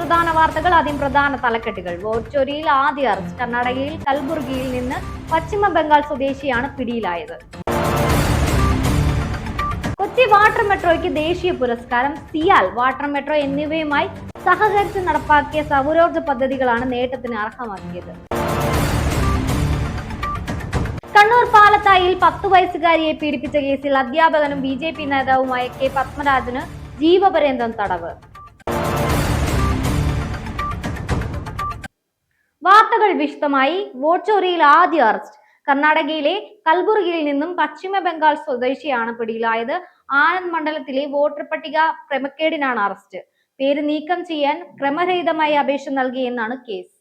പ്രധാന വാർത്തകൾ, ആദ്യം പ്രധാന തലക്കെട്ടുകൾ. വോട്ട്ചോരിയിൽ ആദ്യ അറസ്റ്റ്. കർണാടകയിൽ കൽബുർഗിയിൽ നിന്ന് പശ്ചിമ ബംഗാൾ സ്വദേശിയാണ് പിടിയിലായത്. കൊച്ചി വാട്ടർ മെട്രോയ്ക്ക് ദേശീയ പുരസ്കാരം. സിയാൽ, വാട്ടർ മെട്രോ എന്നിവയുമായി സഹകരിച്ച് നടപ്പാക്കിയ സൗരോർജ്ജ പദ്ധതികളാണ് നേട്ടത്തിന് അർഹമാക്കിയത്. കണ്ണൂർ പാലത്തായിൽ 10 വയസ്സുകാരിയെ പീഡിപ്പിച്ച കേസിൽ അധ്യാപകനും BJP നേതാവുമായ K പത്മരാജന് ജീവപര്യന്തം തടവ്. വാർത്തകൾ വിശദമായി. വോട്ട്ചോരിയിൽ ആദ്യ അറസ്റ്റ്. കർണാടകയിലെ കൽബുർഗിയിൽ നിന്നും പശ്ചിമ ബംഗാൾ സ്വദേശിയാണ് പിടിയിലായത്. ആനന്ദ് മണ്ഡലത്തിലെ വോട്ടർ പട്ടിക ക്രമക്കേടിനാണ് അറസ്റ്റ്. പേര് നീക്കം ചെയ്യാൻ ക്രമരഹിതമായി അപേക്ഷ നൽകിയെന്നാണ് കേസ്.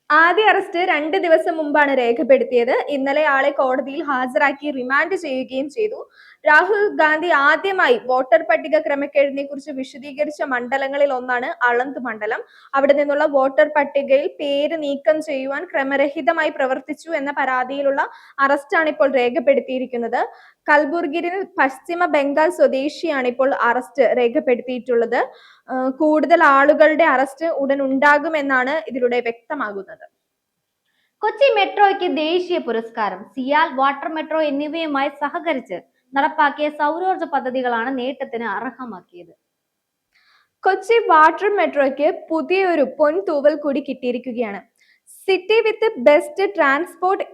ആദ്യ അറസ്റ്റ് 2 ദിവസം മുമ്പാണ് രേഖപ്പെടുത്തിയത്. ഇന്നലെ ആളെ കോടതിയിൽ ഹാജരാക്കി റിമാൻഡ് ചെയ്യുകയും ചെയ്തു. രാഹുൽ ഗാന്ധി ആദ്യമായി വോട്ടർ പട്ടിക ക്രമക്കേടിനെ കുറിച്ച് വിശദീകരിച്ച മണ്ഡലങ്ങളിൽ ഒന്നാണ് അളന്ത് മണ്ഡലം. അവിടെ നിന്നുള്ള വോട്ടർ പട്ടികയിൽ പേര് നീക്കം ചെയ്യുവാൻ ക്രമരഹിതമായി പ്രവർത്തിച്ചു എന്ന പരാതിയിലുള്ള അറസ്റ്റാണ് ഇപ്പോൾ രേഖപ്പെടുത്തിയിരിക്കുന്നത്. കൽബുർഗിയിൽ പശ്ചിമ ബംഗാൾ സ്വദേശിയാണ് ഇപ്പോൾ അറസ്റ്റ് രേഖപ്പെടുത്തിയിട്ടുള്ളത്. കൂടുതൽ ആളുകളുടെ അറസ്റ്റ് ഉടൻ ഉണ്ടാകുമെന്നാണ് ഇതിലൂടെ വ്യക്തമാകുന്നത്. കൊച്ചി മെട്രോയ്ക്ക് ദേശീയ പുരസ്കാരം. സിയാൽ, വാട്ടർ മെട്രോ എന്നിവയുമായി സഹകരിച്ച് നടപ്പാക്കിയ സൗരോർജ്ജ പദ്ധതികളാണ് നേട്ടത്തിന് അർഹമാക്കിയത്. കൊച്ചി വാട്ടർ മെട്രോയ്ക്ക് പുതിയൊരു പൊൻതൂവൽ കൂടി കിട്ടിയിരിക്കുകയാണ്. City with best transport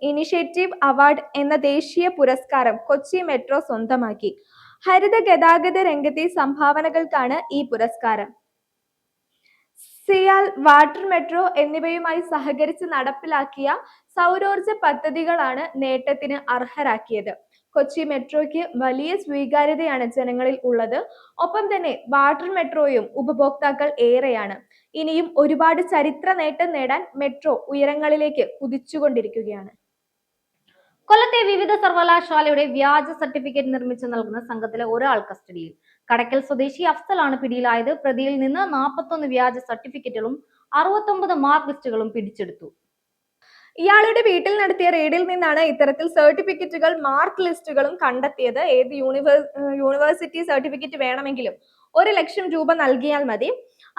initiative award എന്ന ദേശീയ പുരസ്കാരം കൊച്ചി മെട്രോ സ്വന്തമാക്കി. ഹരിത ഗതാഗത രംഗത്തെ സംഭാവനകൾക്കാണ് ഈ പുരസ്കാരം. സിയാൽ, വാട്ടർ മെട്രോ എന്നിവയുമായി സഹകരിച്ച് നടപ്പിലാക്കിയ സൗരോർജ്ജ പദ്ധതികളാണ് നേട്ടത്തിന് അർഹരാക്കിയത്. കൊച്ചി മെട്രോയ്ക്ക് വലിയ സ്വീകാര്യതയാണ് ജനങ്ങളിൽ ഉള്ളത്. ഒപ്പം തന്നെ വാട്ടർ മെട്രോയും ഉപഭോക്താക്കൾ ഏറെയാണ്. ഇനിയും ഒരുപാട് ചരിത്ര നേട്ടം നേടാൻ മെട്രോ ഉയരങ്ങളിലേക്ക് കുതിച്ചുകൊണ്ടിരിക്കുകയാണ്. കൊല്ലത്തെ വിവിധ സർവകലാശാലയുടെ വ്യാജ സർട്ടിഫിക്കറ്റ് നിർമ്മിച്ചു നൽകുന്ന സംഘത്തിലെ ഒരാൾ കസ്റ്റഡിയിൽ. കടയ്ക്കൽ സ്വദേശി അഫ്സലാണ് പിടിയിലായത്. പ്രതിയിൽ നിന്ന് 41 വ്യാജ സർട്ടിഫിക്കറ്റുകളും 69 മാർക്ക് ലിസ്റ്റുകളും പിടിച്ചെടുത്തു. ഇയാളുടെ വീട്ടിൽ നടത്തിയ റെയ്ഡിൽ നിന്നാണ് ഇത്തരത്തിൽ സർട്ടിഫിക്കറ്റുകൾ, മാർക്ക് ലിസ്റ്റുകളും കണ്ടെത്തിയത്. ഏത് യൂണിവേഴ്സിറ്റി സർട്ടിഫിക്കറ്റ് വേണമെങ്കിലും 1 ലക്ഷം രൂപ നൽകിയാൽ മതി.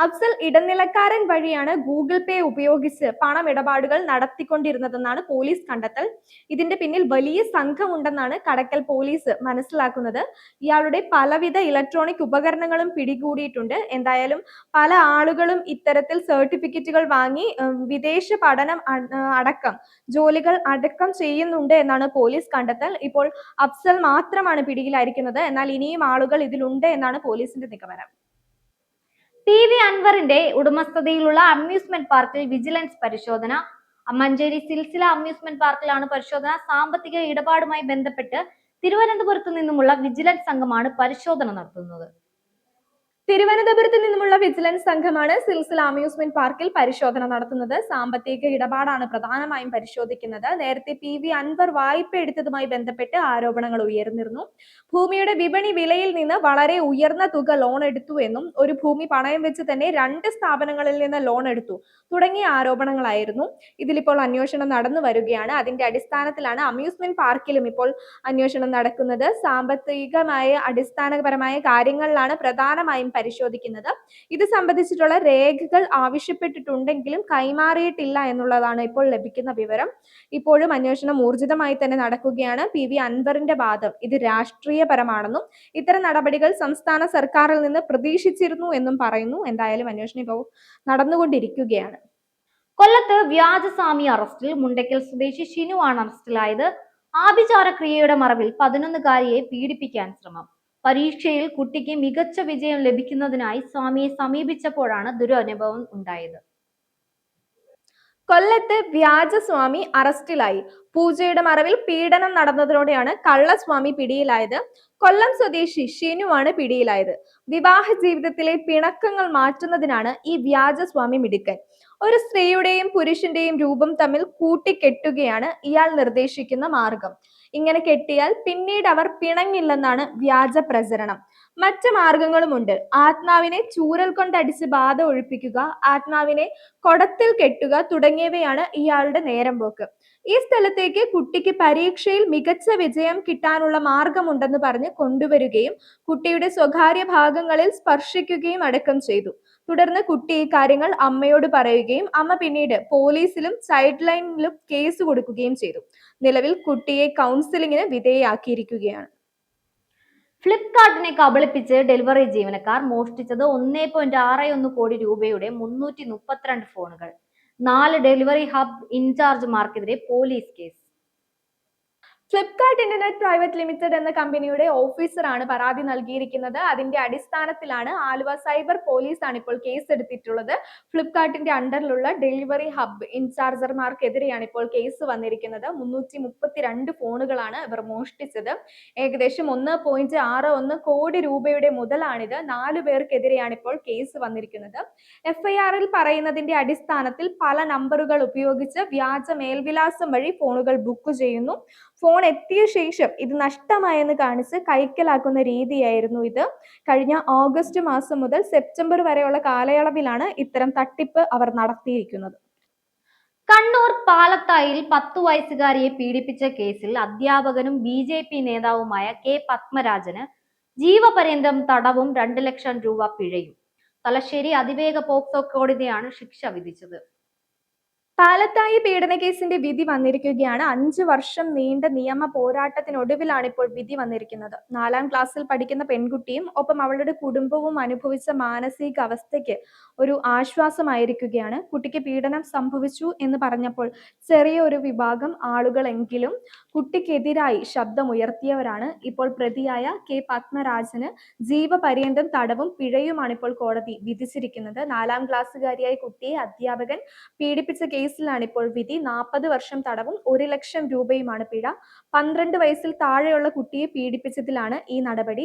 അഫ്സൽ ഇടനിലക്കാരൻ വഴിയാണ് ഗൂഗിൾ പേ ഉപയോഗിച്ച് പണമിടപാടുകൾ നടത്തിക്കൊണ്ടിരുന്നതെന്നാണ് പോലീസ് കണ്ടെത്തൽ. ഇതിന്റെ പിന്നിൽ വലിയ സംഘമുണ്ടെന്നാണ് കടക്കൽ പോലീസ് മനസ്സിലാക്കുന്നത്. ഇയാളുടെ പലവിധ ഇലക്ട്രോണിക് ഉപകരണങ്ങളും പിടികൂടിയിട്ടുണ്ട്. എന്തായാലും പല ആളുകളും ഇത്തരത്തിൽ സർട്ടിഫിക്കറ്റുകൾ വാങ്ങി വിദേശ പഠനം അടക്കം ജോലികൾ അടക്കം ചെയ്യുന്നുണ്ട് എന്നാണ് പോലീസ് കണ്ടെത്തൽ. ഇപ്പോൾ അഫ്സൽ മാത്രമാണ് പിടിയിലായിരിക്കുന്നത്. എന്നാൽ ഇനിയും ആളുകൾ ഇതിലുണ്ട് എന്നാണ് പോലീസിന്റെ നിഗമനം. PV അൻവറിന്റെ ഉടമസ്ഥതയിലുള്ള അമ്യൂസ്മെന്റ് പാർക്കിൽ വിജിലൻസ് പരിശോധന. മഞ്ചേരി സിൽസില അമ്യൂസ്മെന്റ് പാർക്കിലാണ് പരിശോധന. സാമ്പത്തിക ഇടപാടുമായി ബന്ധപ്പെട്ട് തിരുവനന്തപുരത്തു നിന്നുമുള്ള വിജിലൻസ് സംഘമാണ് പരിശോധന നടത്തുന്നത്. തിരുവനന്തപുരത്ത് നിന്നുമുള്ള വിജിലൻസ് സംഘമാണ് സിൽസില അമ്യൂസ്മെന്റ് പാർക്കിൽ പരിശോധന നടത്തുന്നത്. സാമ്പത്തിക ഇടപാടാണ് പ്രധാനമായും പരിശോധിക്കുന്നത്. നേരത്തെ PV അൻവർ വായ്പ എടുത്തതുമായി ബന്ധപ്പെട്ട് ആരോപണങ്ങൾ ഉയർന്നിരുന്നു. ഭൂമിയുടെ വിപണി വിലയിൽ നിന്ന് വളരെ ഉയർന്ന തുക ലോൺ എടുത്തു എന്നും ഒരു ഭൂമി പണയം വെച്ച് തന്നെ 2 സ്ഥാപനങ്ങളിൽ നിന്ന് ലോൺ എടുത്തു തുടങ്ങിയ ആരോപണങ്ങളായിരുന്നു. ഇതിലിപ്പോൾ അന്വേഷണം നടന്നു വരികയാണ്. അതിന്റെ അടിസ്ഥാനത്തിലാണ് അമ്യൂസ്മെന്റ് പാർക്കിലും ഇപ്പോൾ അന്വേഷണം നടക്കുന്നത്. സാമ്പത്തികമായ അടിസ്ഥാനപരമായ കാര്യങ്ങളിലാണ് പ്രധാനമായും പരിശോധിക്കുന്നത്. ഇത് സംബന്ധിച്ചിട്ടുള്ള രേഖകൾ ആവശ്യപ്പെട്ടിട്ടുണ്ടെങ്കിലും കൈമാറിയിട്ടില്ല എന്നുള്ളതാണ് ഇപ്പോൾ ലഭിക്കുന്ന വിവരം. ഇപ്പോഴും അന്വേഷണം ഊർജിതമായി തന്നെ നടക്കുകയാണ്. PV അൻവറിന്റെ വാദം ഇത് രാഷ്ട്രീയപരമാണെന്നും ഇത്തരം നടപടികൾ സംസ്ഥാന സർക്കാരിൽ നിന്ന് പ്രതീക്ഷിച്ചിരുന്നു എന്നും പറയുന്നു. എന്തായാലും അന്വേഷണം ഇപ്പോൾ നടന്നുകൊണ്ടിരിക്കുകയാണ്. കൊല്ലത്ത് വ്യാജസ്വാമി അറസ്റ്റിൽ. മുണ്ടയ്ക്കൽ സ്വദേശി ഷിനുവാണ് അറസ്റ്റിലായത്. ആഭിചാര ക്രിയയുടെ മറവിൽ 11-കാരിയെ പീഡിപ്പിക്കാൻ ശ്രമം. പരീക്ഷയിൽ കുട്ടിക്ക് മികച്ച വിജയം ലഭിക്കുന്നതിനായി സ്വാമിയെ സമീപിച്ചപ്പോഴാണ് ദുരനുഭവം ഉണ്ടായത്. കൊല്ലത്ത് വ്യാജസ്വാമി അറസ്റ്റിലായി. പൂജയുടെ മറവിൽ പീഡനം നടന്നതോടെയാണ് കള്ളസ്വാമി പിടിയിലായത്. കൊല്ലം സ്വദേശി ഷിനുവാണ് പിടിയിലായത്. വിവാഹ ജീവിതത്തിലെ പിണക്കങ്ങൾ മാറ്റുന്നതിനാണ് ഈ വ്യാജസ്വാമി മിടുക്കൻ. ഒരു സ്ത്രീയുടെയും പുരുഷന്റെയും രൂപം തമ്മിൽ കൂട്ടിക്കെട്ടുകയാണ് ഇയാൾ നിർദ്ദേശിക്കുന്ന മാർഗം. ഇങ്ങനെ കെട്ടിയാൽ പിന്നീട് അവർ പിണങ്ങില്ലെന്നാണ് വ്യാജ പ്രചരണം. മറ്റ് മാർഗങ്ങളുമുണ്ട്. ആത്മാവിനെ ചൂരൽ കൊണ്ടടിച്ച് ബാധ ഒഴിപ്പിക്കുക, ആത്മാവിനെ കൊടത്തിൽ കെട്ടുക തുടങ്ങിയവയാണ് ഇയാളുടെ നേരം പോക്ക്. ഈ സ്ഥലത്തേക്ക് കുട്ടിക്ക് പരീക്ഷയിൽ മികച്ച വിജയം കിട്ടാനുള്ള മാർഗമുണ്ടെന്ന് പറഞ്ഞ് കൊണ്ടുവരികയും കുട്ടിയുടെ സ്വകാര്യ ഭാഗങ്ങളിൽ സ്പർശിക്കുകയും അടക്കം ചെയ്തു. തുടർന്ന് കുട്ടി ഈ കാര്യങ്ങൾ അമ്മയോട് പറയുകയും അമ്മ പിന്നീട് പോലീസിലും ചൈൽഡ് ലൈനിലും കേസ് കൊടുക്കുകയും ചെയ്തു. നിലവിൽ കുട്ടിയെ കൗൺസിലിംഗിന് വിധേയയാക്കിയിരിക്കുകയാണ്. ഫ്ലിപ്കാർട്ടിനെ കബളിപ്പിച്ച് ഡെലിവറി ജീവനക്കാർ മോഷ്ടിച്ചത് 1.61 കോടി രൂപയുടെ 332 ഫോണുകൾ. 4 ഡെലിവറി ഹബ് ഇൻചാർജുമാർക്കെതിരെ police case. Flipkart Internet Private Limited എന്ന കമ്പനിയുടെ ഓഫീസറാണ് പരാതി നൽകിയിരിക്കുന്നത്. അതിന്റെ അടിസ്ഥാനത്തിലാണ് ആലുവ സൈബർ പോലീസാണ് ഇപ്പോൾ കേസ് എടുത്തിട്ടുള്ളത്. ഫ്ലിപ്കാർട്ടിന്റെ അണ്ടറിലുള്ള ഡെലിവറി ഹബ് ഇൻചാർജർമാർക്കെതിരെയാണ് ഇപ്പോൾ കേസ് വന്നിരിക്കുന്നത്. 332 ഫോണുകളാണ് ഇവർ മോഷ്ടിച്ചത്. ഏകദേശം 1.61 കോടി രൂപയുടെ മുതലാണിത്. 4 പേർക്കെതിരെയാണ് ഇപ്പോൾ കേസ് വന്നിരിക്കുന്നത്. FIRൽ പറയുന്നതിന്റെ അടിസ്ഥാനത്തിൽ പല നമ്പറുകൾ ഉപയോഗിച്ച് വ്യാജ മേൽവിലാസം വഴി ഫോണുകൾ ബുക്ക് ചെയ്യുന്നു. ഫോൺ എത്തിയ ശേഷം ഇത് നഷ്ടമായെന്ന് കാണിച്ച് കൈക്കലാക്കുന്ന രീതിയായിരുന്നു ഇത്. കഴിഞ്ഞ ഓഗസ്റ്റ് മാസം മുതൽ സെപ്റ്റംബർ വരെയുള്ള കാലയളവിലാണ് ഇത്തരം തട്ടിപ്പ് അവർ നടത്തിയിരിക്കുന്നത്. കണ്ണൂർ പാലത്തായിൽ 10 വയസ്സുകാരിയെ പീഡിപ്പിച്ച കേസിൽ അധ്യാപകനും BJP നേതാവുമായ K പത്മരാജന് ജീവപര്യന്തം തടവും 2 ലക്ഷം രൂപ പിഴയും. തലശ്ശേരി അതിവേഗ പോക്സോ കോടതിയാണ് ശിക്ഷ വിധിച്ചത്. പാലത്തായി പീഡനക്കേസിന്റെ വിധി വന്നിരിക്കുകയാണ്. 5 വർഷം നീണ്ട നിയമ പോരാട്ടത്തിനൊടുവിലാണ് ഇപ്പോൾ വിധി വന്നിരിക്കുന്നത്. 4ാം ക്ലാസ്സിൽ പഠിക്കുന്ന പെൺകുട്ടിയും ഒപ്പം അവളുടെ കുടുംബവും അനുഭവിച്ച മാനസിക അവസ്ഥയ്ക്ക് ഒരു ആശ്വാസമായിരിക്കുകയാണ്. കുട്ടിക്ക് പീഡനം സംഭവിച്ചു എന്ന് പറഞ്ഞപ്പോൾ ചെറിയ ഒരു വിഭാഗം ആളുകളെങ്കിലും കുട്ടിക്കെതിരായി ശബ്ദമുയർത്തിയവരാണ്. ഇപ്പോൾ പ്രതിയായ K പത്മരാജന് ജീവപര്യന്തം തടവും പിഴയുമാണ് ഇപ്പോൾ കോടതി വിധിച്ചിരിക്കുന്നത്. 4ാം ക്ലാസ്സുകാരിയായ കുട്ടിയെ അധ്യാപകൻ പീഡിപ്പിച്ച കേസിലാണ് ഇപ്പോൾ വിധി. 40 വർഷം തടവും 1 ലക്ഷം രൂപയുമാണ് പിഴ. 12 വയസ്സിൽ താഴെയുള്ള കുട്ടിയെ പീഡിപ്പിച്ചതിലാണ് ഈ നടപടി.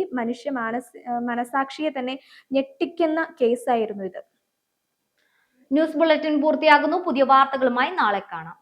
മനസാക്ഷിയെ തന്നെ ഞെട്ടിക്കുന്ന കേസായിരുന്നു ഇത്. ന്യൂസ് ബുള്ളറ്റിൻ പൂർത്തിയാകുന്നു. പുതിയ വാർത്തകളുമായി നാളെ കാണാം.